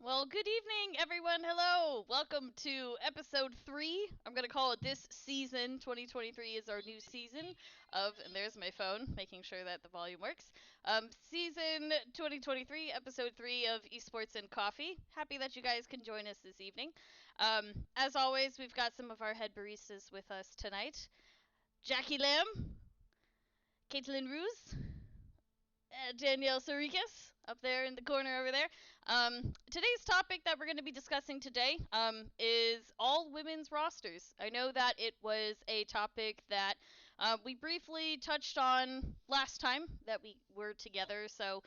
Well, good evening, everyone. Hello. Welcome to episode 3. I'm going to call it this season. 2023 is our new season of, and there's my phone, making sure that the volume works. Season 2023, episode 3 of Esports and Coffee. Happy that you guys can join us this evening. As always, we've got some of our head baristas with us tonight. Jackie Lamb, Caitlin Ruse, Danielle Sarikis up there in the corner over there. Today's topic that we're going to be discussing today is all women's rosters. I know that it was a topic that we briefly touched on last time that we were together. So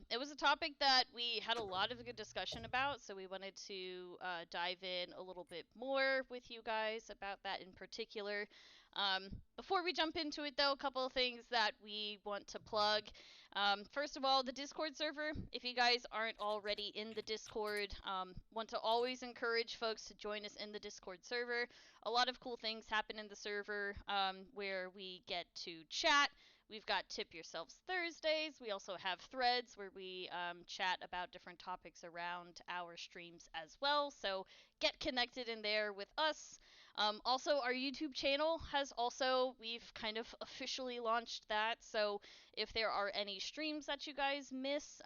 it was a topic that we had a lot of good discussion about. So we wanted to dive in a little bit more with you guys about that in particular. Before we jump into it, though, a couple of things that we want to plug. First of all, the Discord server. If you guys aren't already in the Discord, want to always encourage folks to join us in the Discord server. A lot of cool things happen in the server where we get to chat. We've got Tip Yourselves Thursdays. We also have threads where we chat about different topics around our streams as well. So get connected in there with us. Also, our YouTube channel we've kind of officially launched that. So if there are any streams that you guys miss,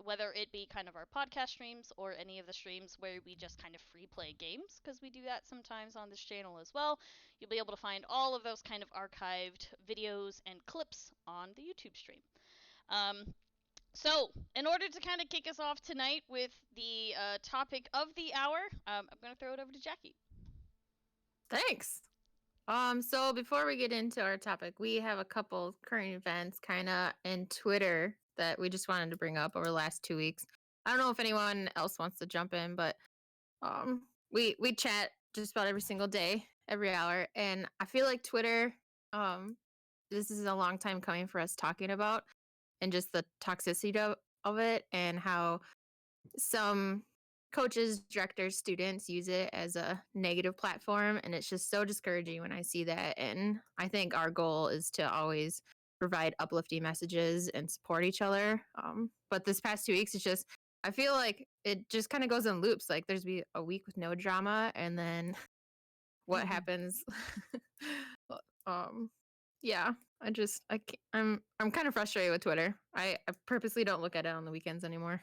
whether it be kind of our podcast streams or any of the streams where we just kind of free play games, because we do that sometimes on this channel as well, you'll be able to find all of those kind of archived videos and clips on the YouTube stream. Um, so, in order to kind of kick us off tonight with the topic of the hour, I'm going to throw it over to Jackie. Thanks. So before we get into our topic, we have a couple current events kind of in Twitter that we just wanted to bring up over the last 2 weeks. I don't know if anyone else wants to jump in, but we chat just about every single day, every hour, and I feel like Twitter this is a long time coming for us talking about and just the toxicity of it and how some coaches, directors, students use it as a negative platform. And it's just so discouraging when I see that. And I think our goal is to always provide uplifting messages and support each other. But this past 2 weeks, it's just, I feel like it just kind of goes in loops. Like there's be a week with no drama, and then what happens? um, yeah, I'm kind of frustrated with Twitter. I purposely don't look at it on the weekends anymore.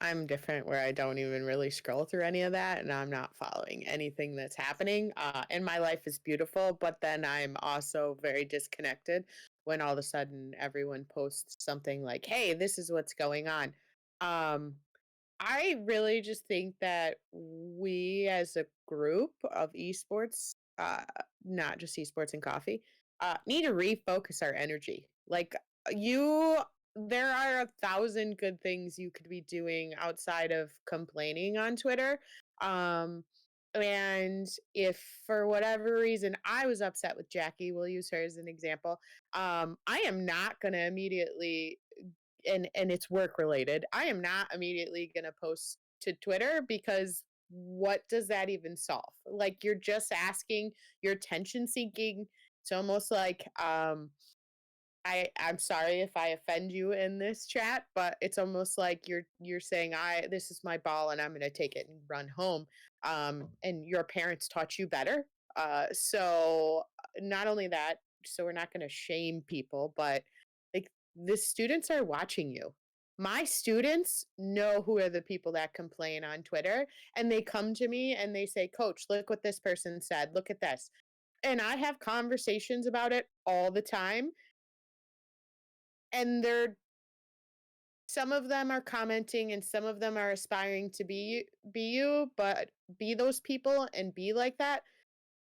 I'm different where I don't even really scroll through any of that and I'm not following anything that's happening. And my life is beautiful, but then I'm also very disconnected when all of a sudden everyone posts something like, hey, this is what's going on. Um, I really just think that we as a group of esports, not just esports and coffee, need to refocus our energy. Like you there are 1,000 good things you could be doing outside of complaining on Twitter. Um, and if for whatever reason I was upset with Jackie, we'll use her as an example. I am not going to immediately, and it's work related. I am not immediately going to post to Twitter because what does that even solve? Like you're just asking, you're attention seeking. It's almost like I'm sorry if I offend you in this chat, but it's almost like you're saying this is my ball and I'm going to take it and run home. And your parents taught you better. So not only that, so we're not going to shame people, but like the students are watching you. My students know who are the people that complain on Twitter, and they come to me and they say, "Coach, look what this person said. Look at this." And I have conversations about it all the time, and some of them are commenting and some of them are aspiring to be you, but be those people and be like that.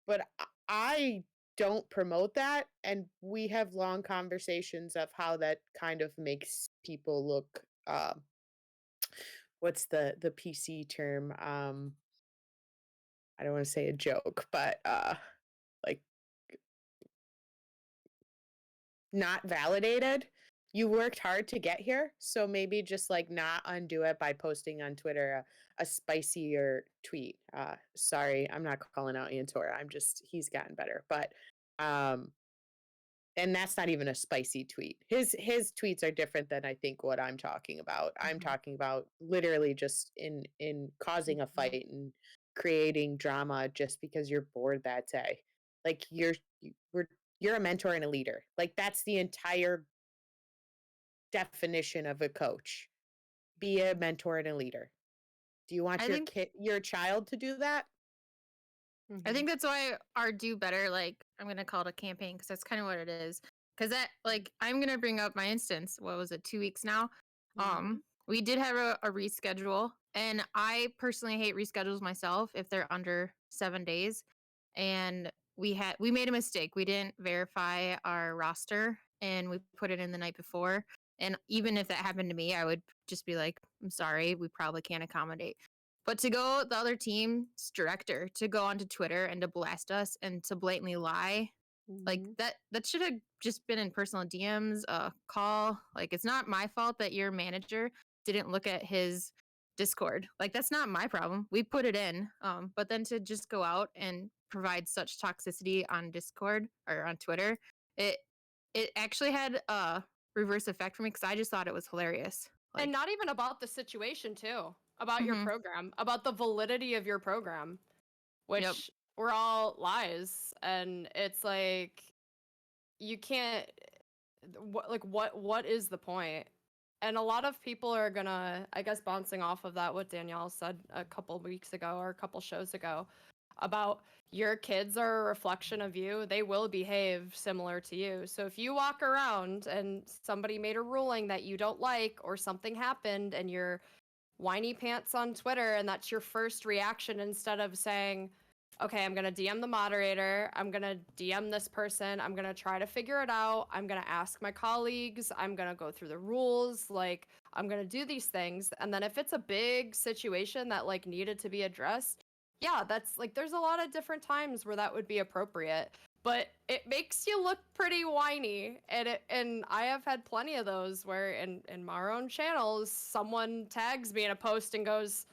But I don't promote that, and we have long conversations of how that kind of makes people look what's the PC term? I don't want to say a joke, but like not validated. You worked hard to get here, so maybe just like not undo it by posting on Twitter a spicier tweet. Sorry, I'm not calling out Antor. He's gotten better, but um, And that's not even a spicy tweet. His tweets are different than I think what I'm talking about. I'm talking about literally just in causing a fight and creating drama just because you're bored that day. Like you're a mentor and a leader. Like that's the entire definition of a coach. Be a mentor and a leader. Do you want I your think your child to do that? I think that's why our Do Better, like, I'm going to call it a campaign because that's kind of what it is. Because that, like, I'm going to bring up my instance. What was it, 2 weeks now? We did have a reschedule, and I personally hate reschedules myself if they're under 7 days. And we made a mistake. We didn't verify our roster, and we put it in the night before. And even if that happened to me, I would just be like, I'm sorry, we probably can't accommodate. But to go the other team's director to go onto Twitter and to blast us and to blatantly lie, like that should have just been in personal DMs, call. Like it's not my fault that your manager didn't look at his Discord. Like that's not my problem. We put it in. But then to just go out and provide such toxicity on Discord or on Twitter, it actually had a reverse effect for me because I just thought it was hilarious. Like, and not even about the situation too, about your Mhm. program, about the validity of your program, which were all lies. And it's like you can't what is the point? And a lot of people are gonna, I guess, bouncing off of that, what Danielle said a couple weeks ago or a couple shows ago about your kids are a reflection of you. They will behave similar to you. So if you walk around and somebody made a ruling that you don't like or something happened and you're whiny pants on Twitter and that's your first reaction instead of saying, okay, I'm going to DM the moderator, I'm going to DM this person, I'm going to try to figure it out, I'm going to ask my colleagues, I'm going to go through the rules, like I'm going to do these things. And then if it's a big situation that like needed to be addressed, yeah, that's like there's a lot of different times where that would be appropriate. But it makes you look pretty whiny, and I have had plenty of those where in my own channels someone tags me in a post and goes,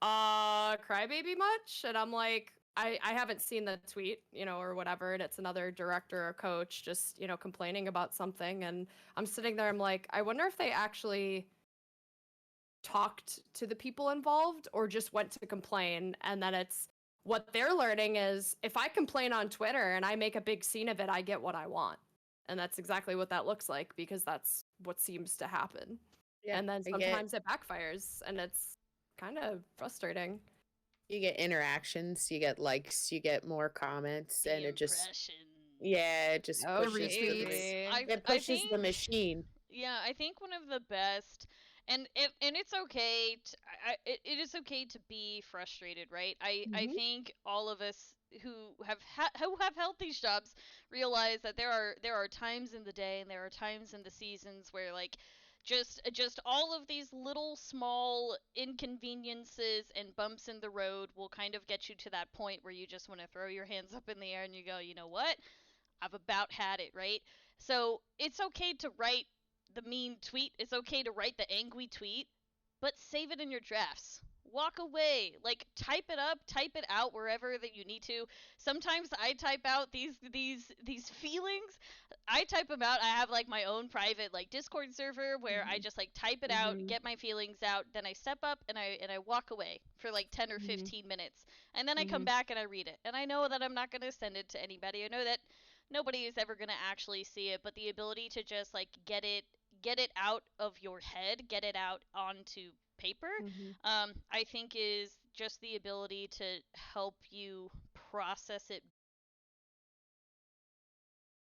crybaby much? And I'm like, I haven't seen the tweet, or whatever, and it's another director or coach just, complaining about something, and I'm sitting there, I'm like, I wonder if they actually talked to the people involved or just went to complain. And then it's what they're learning is if I complain on Twitter and I make a big scene of it, I get what I want. And that's exactly what that looks like because that's what seems to happen. Yeah, and then sometimes it backfires and it's kind of frustrating. You get interactions, you get likes, you get more comments, and it just it just Oh, pushes retweets. it pushes the machine. Yeah, I think one of the best, and it's okay. It is okay to be frustrated, right? I think all of us who have held these jobs realize that there are times in the day and there are times in the seasons where like just all of these little small inconveniences and bumps in the road will kind of get you to that point where you just want to throw your hands up in the air and you go, you know what? I've about had it, right? So it's okay to write the mean tweet. It's okay to write the angry tweet, but save it in your drafts. Walk away. Like type it up, type it out wherever that you need to. Sometimes I type out these feelings. I type them out. I have like my own private like Discord server where I just like type it out, get my feelings out, then I step up and I walk away for like 10 or 15 minutes. And then I come back and I read it. And I know that I'm not going to send it to anybody. I know that nobody is ever going to actually see it, but the ability to just like get it out of your head, get it out onto paper, I think is just the ability to help you process it